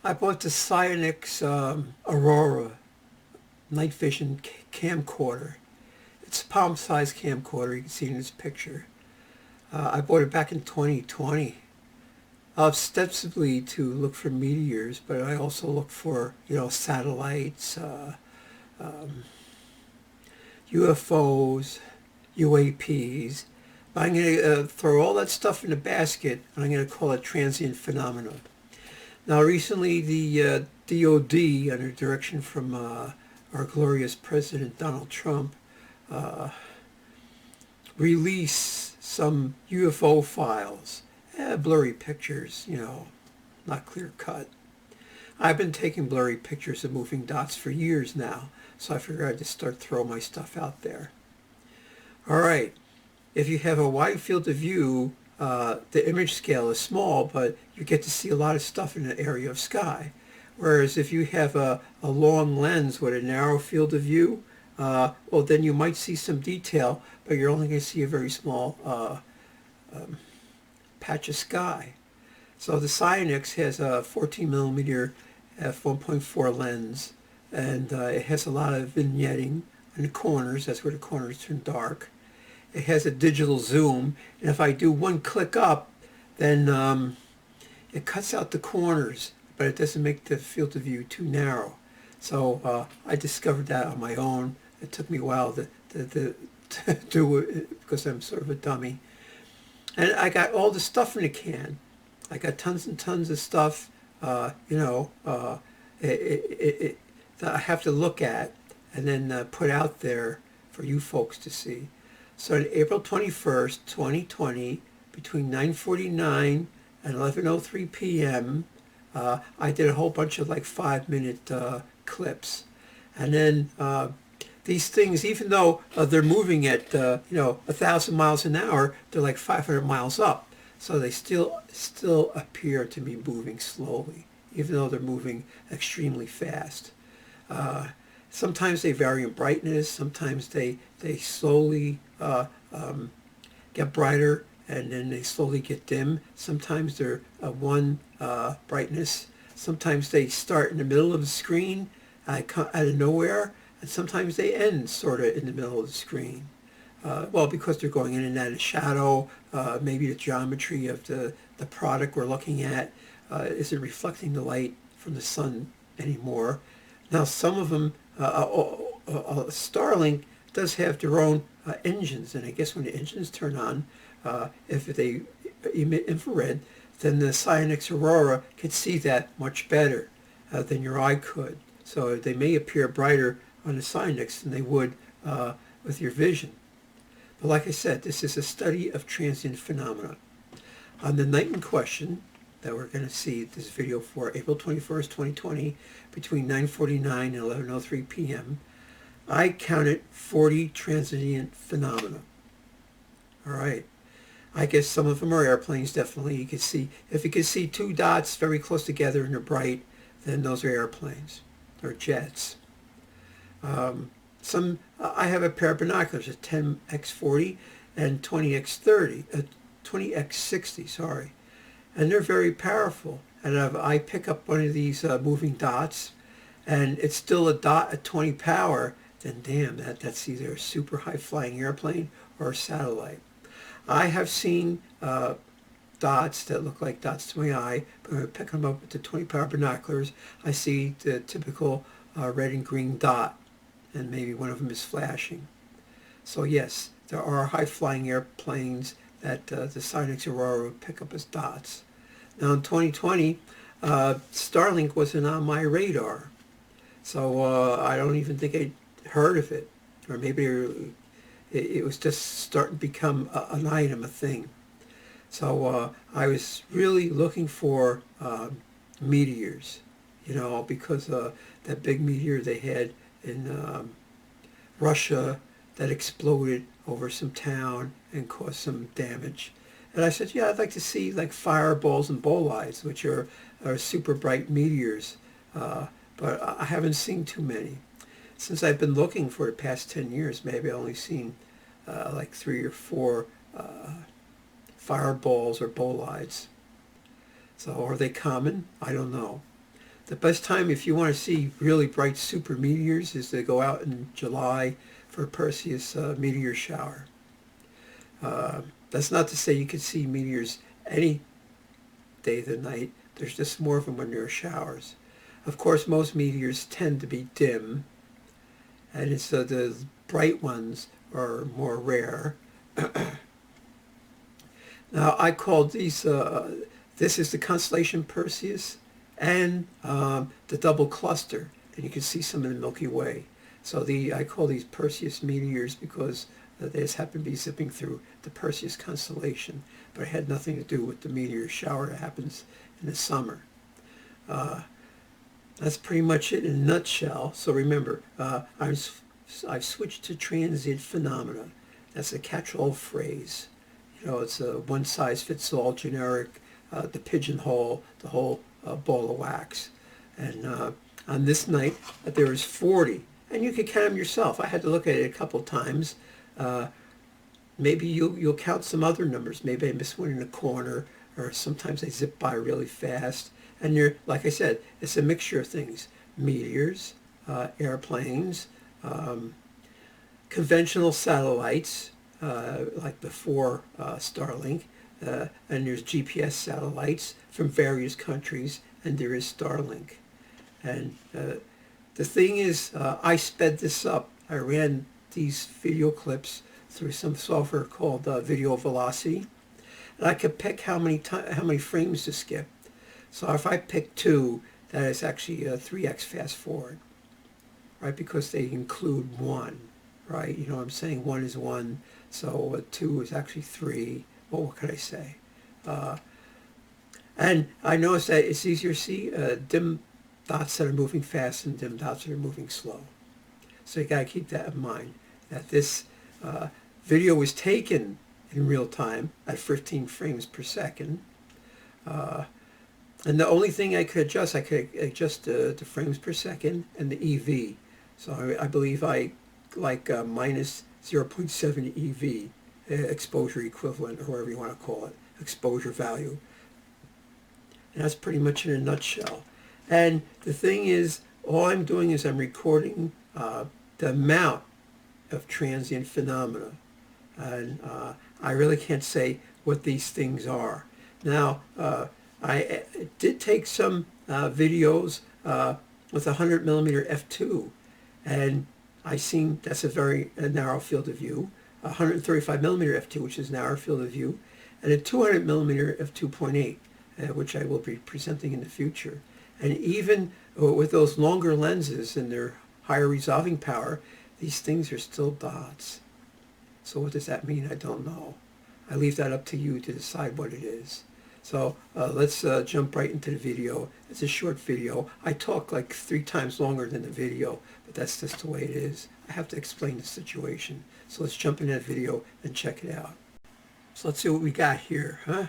I bought the sionyx aurora night vision camcorder. It's a palm-sized camcorder. You can see in this picture. I bought it back in 2020, ostensibly to look for meteors, but I also look for satellites, UFOs, UAPs. But I'm going to throw all that stuff in a basket, and I'm going to call it transient phenomena. Now, recently, the DOD, under direction from our glorious President Donald Trump, released some UFO files, blurry pictures, not clear cut. I've been taking blurry pictures of moving dots for years now, so I figured I'd just start throwing my stuff out there. All right, if you have a wide field of view, the image scale is small, but you get to see a lot of stuff in an area of sky. Whereas if you have a long lens with a narrow field of view, well, then you might see some detail, but you're only going to see a very small patch of sky. So the Sionyx has a 14 millimeter f1.4 lens, and it has a lot of vignetting in the corners. That's where the corners turn dark. It has a digital zoom, and if I do one click up, then it cuts out the corners, but it doesn't make the field of view too narrow. So I discovered that on my own. It took me a while to do it because I'm sort of a dummy. And I got all the stuff in the can. I got tons and tons of stuff, that I have to look at and then put out there for you folks to see. So on April 21st, 2020, between 9:49 and 11:03 p.m., I did a whole bunch of like 5-minute clips. And then these things, even though they're moving at 1,000 miles an hour, they're like 500 miles up. So they still appear to be moving slowly, even though they're moving extremely fast. Sometimes they vary in brightness. Sometimes they slowly get brighter, and then they slowly get dim. Sometimes they're one brightness. Sometimes they start in the middle of the screen out of nowhere, and sometimes they end sort of in the middle of the screen. Well, because they're going in and out of shadow, maybe the geometry of the product we're looking at isn't reflecting the light from the sun anymore. Now, some of them, Starlink does have their own engines, and I guess when the engines turn on, if they emit infrared, then the Sionyx Aurora can see that much better than your eye could. So they may appear brighter on the Sionyx than they would with your vision. But like I said, this is a study of transient phenomena. On the night in question that we're going to see this video for, April 21st, 2020, between 9:49 and 11:03 p.m., I counted 40 transient phenomena. All right. I guess some of them are airplanes, definitely. You can see, if you can see two dots very close together and they're bright, then those are airplanes or jets. I have a pair of binoculars, a 10x40 and 20x60, sorry. And they're very powerful. And if I pick up one of these moving dots, and it's still a dot at 20 power, then damn, that's either a super high-flying airplane or a satellite. I have seen dots that look like dots to my eye, but when I pick them up with the 20 power binoculars, I see the typical red and green dot, and maybe one of them is flashing. So yes, there are high-flying airplanes that the Sionyx Aurora would pick up as dots. Now in 2020, Starlink wasn't on my radar, so I don't even think I'd heard of it, or maybe it was just starting to become an item, a thing. So I was really looking for meteors, because that big meteor they had in Russia that exploded over some town and caused some damage. And I said, yeah, I'd like to see like fireballs and bolides, which are super bright meteors, but I haven't seen too many. Since I've been looking for the past 10 years, maybe I've only seen like 3 or 4 fireballs or bolides. So are they common? I don't know. The best time if you want to see really bright super meteors is to go out in July for a Perseus meteor shower. That's not to say you can see meteors any day of the night. There's just more of them when there are showers. Of course, most meteors tend to be dim, and it's the bright ones are more rare. Now, I called these, this is the constellation Perseus and the double cluster, and you can see some in the Milky Way. So I call these Perseus meteors because they just happen to be zipping through the Perseus constellation, but it had nothing to do with the meteor shower that happens in the summer. That's pretty much it in a nutshell. So remember, I've switched to transient phenomena. That's a catch-all phrase. You know, it's a one-size-fits-all generic, the pigeonhole, the whole ball of wax. And on this night, there was 40. And you can count them yourself. I had to look at it a couple times. Maybe you'll count some other numbers. Maybe I missed one in a corner, or sometimes they zip by really fast. And you're, like I said, it's a mixture of things. Meteors, airplanes, conventional satellites, like before Starlink, and there's GPS satellites from various countries, and there is Starlink. And the thing is, I sped this up. I ran these video clips through some software called Video Velocity, and I could pick how many frames to skip. So if I pick 2, that is actually a 3x fast forward, right? Because they include 1, right? You know what I'm saying? 1 is 1, so 2 is actually 3. Well, what could I say? And I noticed that it's easier to see dim dots that are moving fast and dim dots that are moving slow. So you got to keep that in mind, that this video was taken in real time at 15 frames per second. And the only thing I could adjust the frames per second and the EV. So I believe I like minus 0.7 EV, exposure equivalent, or whatever you want to call it, exposure value. And that's pretty much in a nutshell. And the thing is, all I'm doing is I'm recording the amount of transient phenomena. And I really can't say what these things are. Now, I did take some videos with 100 millimeter f2, and I seen that's a very narrow field of view. 135 millimeter f2, which is narrow field of view, and a 200 millimeter f2.8, which I will be presenting in the future. And even with those longer lenses and their higher resolving power, these things are still dots. So what does that mean? I don't know. I leave that up to you to decide what it is. So let's jump right into the video. It's a short video. I talk like 3 times longer than the video, but that's just the way it is. I have to explain the situation. So let's jump into that video and check it out. So let's see what we got here, huh?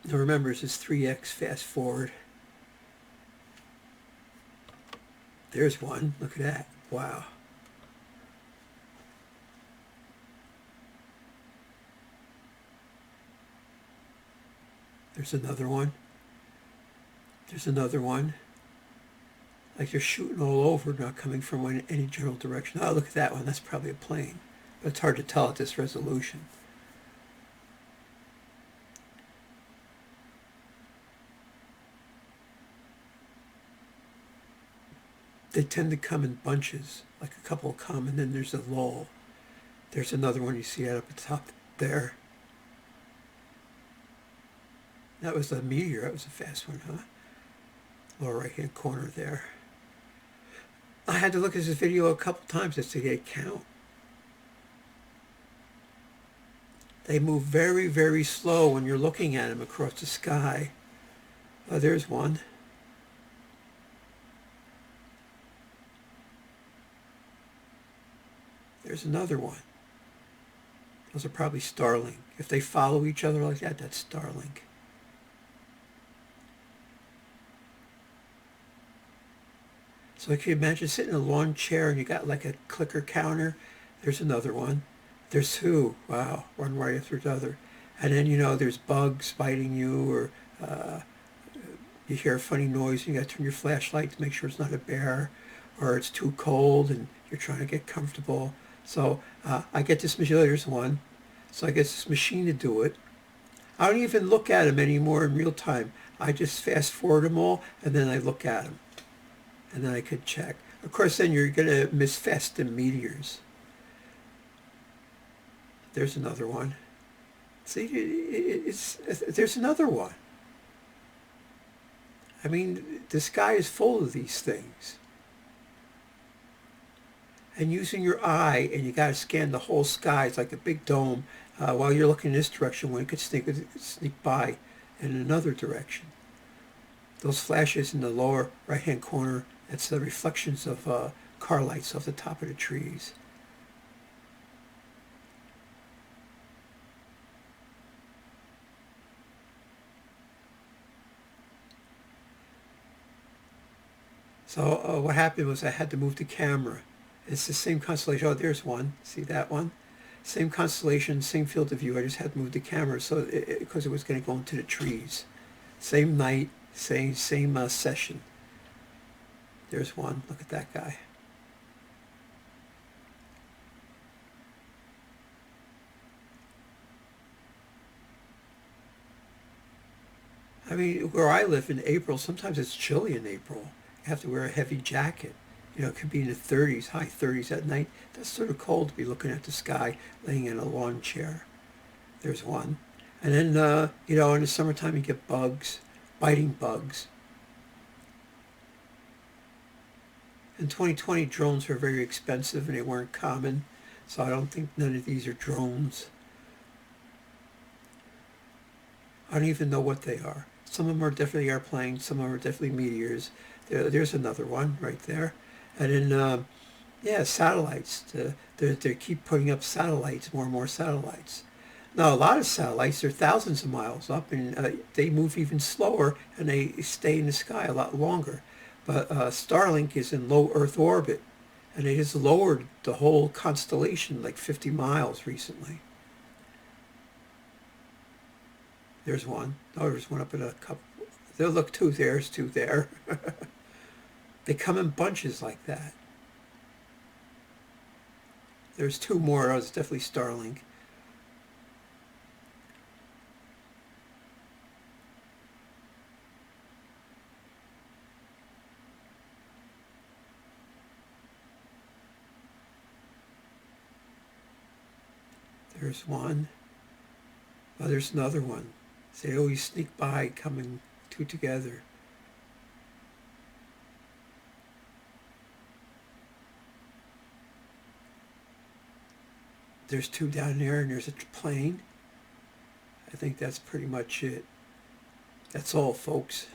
Now remember, this is 3x fast forward. There's one. Look at that. Wow. There's another one. There's another one. Like they're shooting all over, not coming from any general direction. Oh, look at that one. That's probably a plane. But it's hard to tell at this resolution. They tend to come in bunches, like a couple come, and then there's a lull. There's another one, you see that up at the top there. That was a meteor. That was a fast one, huh? Lower right-hand corner there. I had to look at this video a couple times just to get a count. They move very, very slow when you're looking at them across the sky. Oh, there's one. There's another one. Those are probably Starlink. If they follow each other like that, that's Starlink. So can you imagine sitting in a lawn chair and you got like a clicker counter? There's another one. There's 2. Wow, one right after the other. And then, you know, there's bugs biting you, or, you hear a funny noise, and you got to turn your flashlight to make sure it's not a bear, or it's too cold and you're trying to get comfortable. So I get this machine. There's one. So I get this machine to do it. I don't even look at them anymore in real time. I just fast forward them all, and then I look at them, and then I could check. Of course, then you're going to miss Festum meteors. There's another one. See, there's another one. I mean, the sky is full of these things. And using your eye, and you got to scan the whole sky. It's like a big dome. While you're looking in this direction, one could sneak by in another direction. Those flashes in the lower right-hand corner, that's the reflections of car lights off the top of the trees. So what happened was I had to move the camera. It's the same constellation. Oh, there's one. See that one? Same constellation, same field of view. I just had to move the camera so because it was going to go into the trees. Same night, same session. There's one. Look at that guy. I mean, where I live in April, sometimes it's chilly in April. You have to wear a heavy jacket. You know, it could be in the 30s, high 30s at night. That's sort of cold to be looking at the sky, laying in a lawn chair. There's one. And then, you know, in the summertime you get bugs, biting bugs. In 2020, drones were very expensive and they weren't common. So I don't think none of these are drones. I don't even know what they are. Some of them are definitely airplanes. Some of them are definitely meteors. There's another one right there. And then, yeah, satellites. They keep putting up satellites, more and more satellites. Now, a lot of satellites, they're thousands of miles up, and they move even slower, and they stay in the sky a lot longer. But Starlink is in low Earth orbit, and it has lowered the whole constellation like 50 miles recently. There's one. Oh, there's one up in a couple. There, look, two. There's two there. They come in bunches like that. There's two more. Oh, it's definitely Starlink. There's one. Oh, there's another one. So they always sneak by, coming two together. There's two down there, and there's a plane. I think that's pretty much it. That's all, folks.